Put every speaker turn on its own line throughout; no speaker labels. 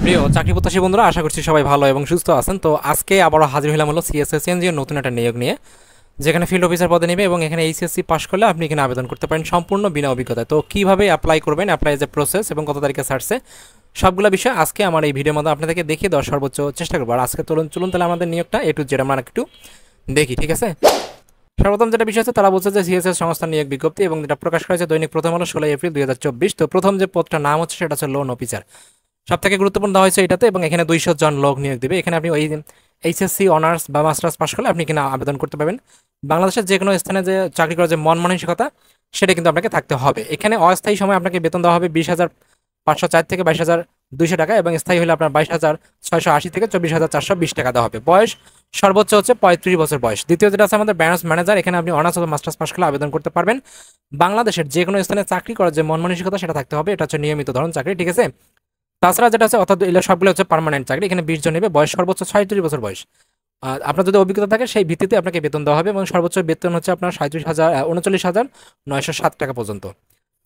প্রিয় চাকরি প্রত্যাশী বন্ধুরা, আশা করছি সবাই ভালো এবং সুস্থ আছেন। তো আজকে আবারও হাজির হলাম হলো সিএসএস এনজিওর নতুন একটা নিয়োগ নিয়ে, যেখানে ফিল্ড অফিসার পদে নেবে এবং এখানে এইচএসসি পাশ করলে আপনি এখানে আবেদন করতে পারেন সম্পূর্ণ বিনা অভিজ্ঞতায়। তো কীভাবে অ্যাপ্লাই করবেন, অ্যাপ্লাই যে প্রসেস এবং কত তারিখে ছাড়ছে, সবগুলো বিষয় আজকে আমার এই ভিডিওর মধ্যে আপনাদেরকে দেখিয়ে দেওয়ার সর্বোচ্চ চেষ্টা করবো। আর আজকে চলুন চলুন তাহলে আমাদের নিয়োগটা যেটা আমরা একটু দেখি, ঠিক আছে। সর্বপ্রথম যেটা বিষয় আছে, তারা বলছে যে সিএসএস সংস্থার নিয়োগ বিজ্ঞপ্তি এবং যেটা প্রকাশ করেছে দৈনিক প্রথম আলো 16 এপ্রিল 2024। তো প্রথম যে পদটার নাম হচ্ছে সেটা হচ্ছে লোন অফিসার। সব থেকে গুরুত্বপূর্ণ দেওয়া হয়েছে এটাতে, এবং এখানে 200 জন লোক নিয়োগ দেবে। এখানে আপনি ওই এইচএসসি অনার্স বা মাস্টার্স পাশ করলে আপনি কিনা আবেদন করতে পারবেন। বাংলাদেশের যে কোনো স্থানে যে চাকরি করার যে মন মানসিকতা, সেটা কিন্তু আপনাকে থাকতে হবে। এখানে অস্থায়ী সময় আপনাকে বেতন দেওয়া হবে 20,504 থেকে 22,200 টাকা, এবং স্থায়ী হলে আপনার 22,680 থেকে 24,420 টাকা দেওয়া হবে। বয়স সর্বোচ্চ হচ্ছে 35 বছর বয়স। দ্বিতীয় যেটা আছে আমাদের ব্রাঞ্চ ম্যানেজার, এখানে আপনি অনার্স অথবা মাস্টার্স পাশ করলে আবেদন করতে পারবেন। বাংলাদেশের যে কোনো স্থানে চাকরি করার যে মন মানসিকতা সেটা থাকতে হবে। এটা হচ্ছে নিয়মিত ধরন চাকরি, ঠিক আছে। তাছাড়া যেটা আছে, অর্থাৎ এগুলো সবগুলো হচ্ছে পার্মানেন্ট চাকরি। এখানে 20 জন নেবে, বয়স সর্বোচ্চ 36 বছর বয়স। আপনার যদি অভিজ্ঞতা থাকে সেই ভিত্তিতে আপনাকে বেতন দেওয়া হবে, এবং সর্বোচ্চ বেতন হচ্ছে আপনার 39,907 টাকা পর্যন্ত।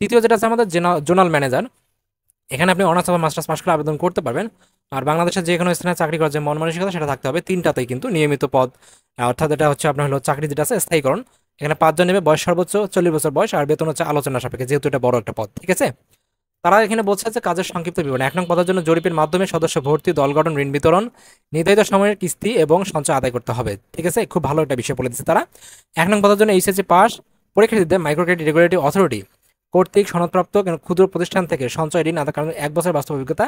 তৃতীয় যেটা আছে আমাদের জোনাল ম্যানেজার, এখানে আপনি অনার্স অথবা মাস্টার্স পাশ করে আবেদন করতে পারবেন। আর বাংলাদেশের যে কোনো স্থানে চাকরি করার যে মন মানসিকতা সেটা থাকতে হবে। তিনটাতেই কিন্তু নিয়মিত পদ, অর্থাৎ এটা হচ্ছে আপনার হলো চাকরি যেটা আছে স্থায়ীকরণ। এখানে 5 জন নেবে, বয়স সর্বোচ্চ 40 বছর বয়স, আর বেতন হচ্ছে আলোচনা সাপেক্ষে, যেহেতু এটা বড় একটা পদ, ঠিক আছে। তারা এখানে বলছে যে কাজের সংক্ষিপ্ত বিবরণ: 1 নং পদের জন্য জরিপের মাধ্যমে সদস্য ভর্তি, দল গঠন, ঋণ বিতরণ, নির্ধারিত সময়ের কিস্তি এবং সঞ্চয় আদায় করতে হবে, ঠিক আছে। খুব ভালো একটা বিষয় বলে দিচ্ছে তারা। 1 নং পদের জন্য এইচএসসি পাস, পরীক্ষার্থীদের মাইক্রো ক্রেডিট রেগুলেটরি অথরিটি কর্তৃক সনদপ্রাপ্ত ক্ষুদ্র প্রতিষ্ঠান থেকে সঞ্চয় ঋণ আদায় কারণে 1 বছর বাস্তব অভিজ্ঞতা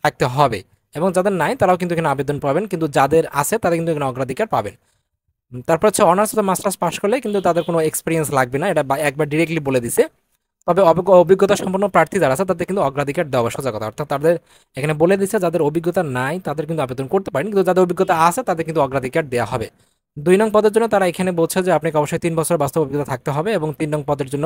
থাকতে হবে। এবং যাদের নাই তারাও কিন্তু এখানে আবেদন পাবেন, কিন্তু যাদের আছে তারা কিন্তু এখানে অগ্রাধিকার পাবেন। তারপর হচ্ছে অনার্স অথবা মাস্টার্স পাস করলে কিন্তু তাদের কোনো এক্সপিরিয়েন্স লাগবে না, এটা একবার ডিরেক্টলি বলে দিছে। তবে অভিজ্ঞতা সম্পন্ন প্রার্থী যারা আছে তাদের কিন্তু অগ্রাধিকার দেওয়া সোজা কথা। অর্থাৎ তাদের এখানে বলে দিচ্ছে যাদের অভিজ্ঞতা নাই তাদের কিন্তু আবেদন করতে পারেন, কিন্তু যাদের অভিজ্ঞতা আছে তাদের কিন্তু অগ্রাধিকার দেওয়া হবে। 2 নং পদের জন্য তারা এখানে বলছে যে আপনাকে অবশ্যই 3 বছর বাস্তব অভিজ্ঞতা থাকতে হবে, এবং 3 নং পদের জন্য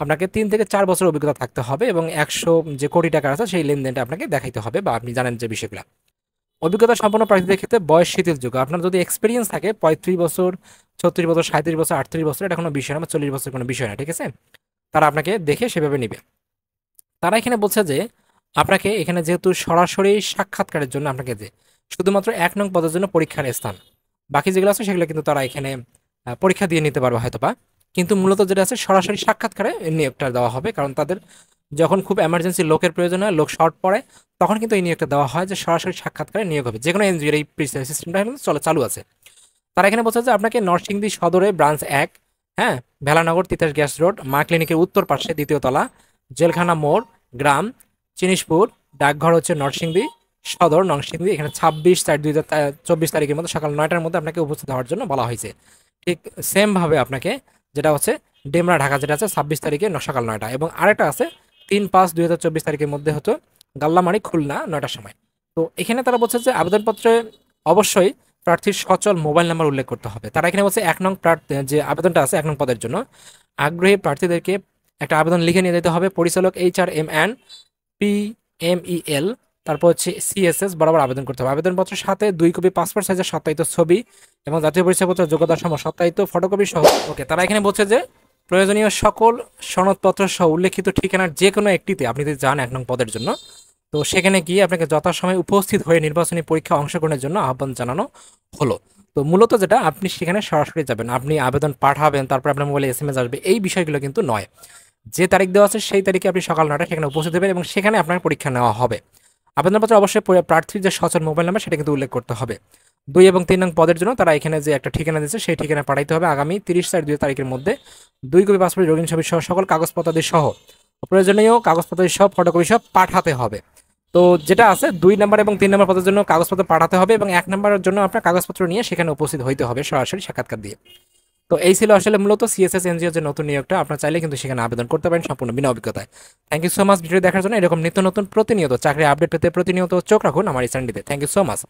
আপনাকে 3 থেকে 4 বছর অভিজ্ঞতা থাকতে হবে, এবং 100 যে কোটি টাকা আছে সেই লেনদেনটা আপনাকে দেখাইতে হবে, বা আপনি জানেন যে বিষয়গুলো। অভিজ্ঞতা সম্পন্ন প্রার্থীদের ক্ষেত্রে বয়স শিথিলযোগ্য। আপনার যদি এক্সপিরিয়েন্স থাকে 35 বছর, 36 বছর, 37 বছর, 38 বছর, এটা কোনো বিষয় না, বা 40 বছর কোনো বিষয় না, ঠিক আছে। তারা আপনাকে দেখে সেভাবে নিবে। তারা এখানে বলছে যে আপনাকে এখানে যেহেতু সরাসরি সাক্ষাৎকারের জন্য আপনাকে যে শুধুমাত্র 1 নং পদের জন্য পরীক্ষার স্থান, বাকি যেগুলো আছে সেগুলো কিন্তু তারা এখানে পরীক্ষা দিয়ে নিতে পারবে হয়তোবা, কিন্তু মূলত যেটা আছে সরাসরি সাক্ষাৎকারে নিয়োগটা দেওয়া হবে। কারণ তাদের যখন খুব এমার্জেন্সি লোকের প্রয়োজন হয়, লোক শর্ট পড়ে, তখন কিন্তু এই নিয়োগটা দেওয়া হয় যে সরাসরি সাক্ষাৎকারে নিয়োগ হবে। যে কোনো এনজিওর এই সিস্টেমটা কিন্তু চালু আছে। তারা এখানে বলছে যে আপনাকে নরসিংদী সদরে ব্রাঞ্চ 1, হ্যাঁ, ভেলানগর, তিতাস গ্যাস রোড, মা ক্লিনিকের উত্তর পাশে, 2য় তলা, জেলখানা মোড়, গ্রাম জিনিসপুর, ডাকঘর হচ্ছে নরসিংদী সদর, নরসিংদী। এখানে 26/4/2024 তারিখের মধ্যে সকাল 9টার মধ্যে আপনাকে উপস্থিত হওয়ার জন্য বলা হয়েছে। ঠিক সেমভাবে আপনাকে যেটা হচ্ছে ডেমরা ঢাকা যেটা আছে 26 তারিখে সকাল 9টা, এবং আরেকটা আছে 3/5/2024 তারিখের মধ্যে হতো গাল্লামারি খুলনা 9টার সময়। তো এখানে তারা বলছে যে আবেদনপত্রে অবশ্যই প্রার্থীর সচল মোবাইল নাম্বার উল্লেখ করতে হবে। তারা এখানে বলছে 1 নং যে আবেদনটা আছে 1 নং পদের জন্য আগ্রহী প্রার্থীদেরকে একটা আবেদন লিখে নিয়ে যেতে হবে পরিচালক HRMN PMEL, তারপর হচ্ছে CSS বরাবর আবেদন করতে হবে। আবেদনপত্রের সাথে 2 কপি পাসপোর্ট সাইজের সত্যায়িত ছবি এবং জাতীয় পরিচয়পত্র যোগ্যতা সম সত্যায়িত ফটোকপি সহ। ওকে, তারা এখানে বলছে যে প্রয়োজনীয় সকল সনদপত্র সহ উল্লেখিত ঠিকানার যে কোনো একটিতে আপনি যদি যান 1 নং পদের জন্য, তো সেখানে গিয়ে আপনাকে যথাসময়ে উপস্থিত হয়ে নির্বাচনী পরীক্ষা অংশগ্রহণের জন্য আহ্বান জানানো হলো। তো মূলত যেটা আপনি সেখানে সরাসরি যাবেন, আপনি আবেদন পাঠাবেন, তারপর আপনার মোবাইলে SMS আসবে, এই বিষয়গুলো কিন্তু নয়। যে তারিখ দেওয়া আছে সেই তারিখে আপনি সকাল 9টায় সেখানে উপস্থিত হবেন, এবং সেখানে আপনার পরীক্ষা নেওয়া হবে। আবেদনপত্রে অবশ্যই প্রার্থীর যে সচল মোবাইল নাম্বার সেটা কিন্তু উল্লেখ করতে হবে। 2 এবং 3 নং পদের জন্য তারা এখানে যে একটা ঠিকানা দিচ্ছে সেই ঠিকানা পাঠাইতে হবে আগামী 30/4/2 তারিখের মধ্যে। 2 কপি পাসপোর্ট, রঙিন ছবি সহ সকল কাগজপত্রাদি সহ প্রয়োজনীয় কাগজপত্র সব ফটোকপি সব পাঠাতে হবে। তো যেটা আছে 2 নাম্বার এবং 3 নাম্বার পদের জন্য কাগজপত্র পাঠাতে হবে, এবং 1 নাম্বারের জন্য আপনার কাগজপত্র নিয়ে সেখানে উপস্থিত হইতে হবে সরাসরি সাক্ষাৎকার দিয়ে। তো এই ছিল আসলে মূলত সিএসএস এনজিও যে নতুন নিয়োগটা, আপনার চাইলে কিন্তু সেখানে আবেদন করতে পারেন সম্পূর্ণ বিনা অভিজ্ঞতায়। Thank you so much video দেখার জন্য। এরকম নিত্য নতুন প্রতিনিয়ত চাকরি আপডেট পেতে প্রতিনিয়ত চোখ রাখুন আমার এই চ্যানেলটিতে। Thank you so much.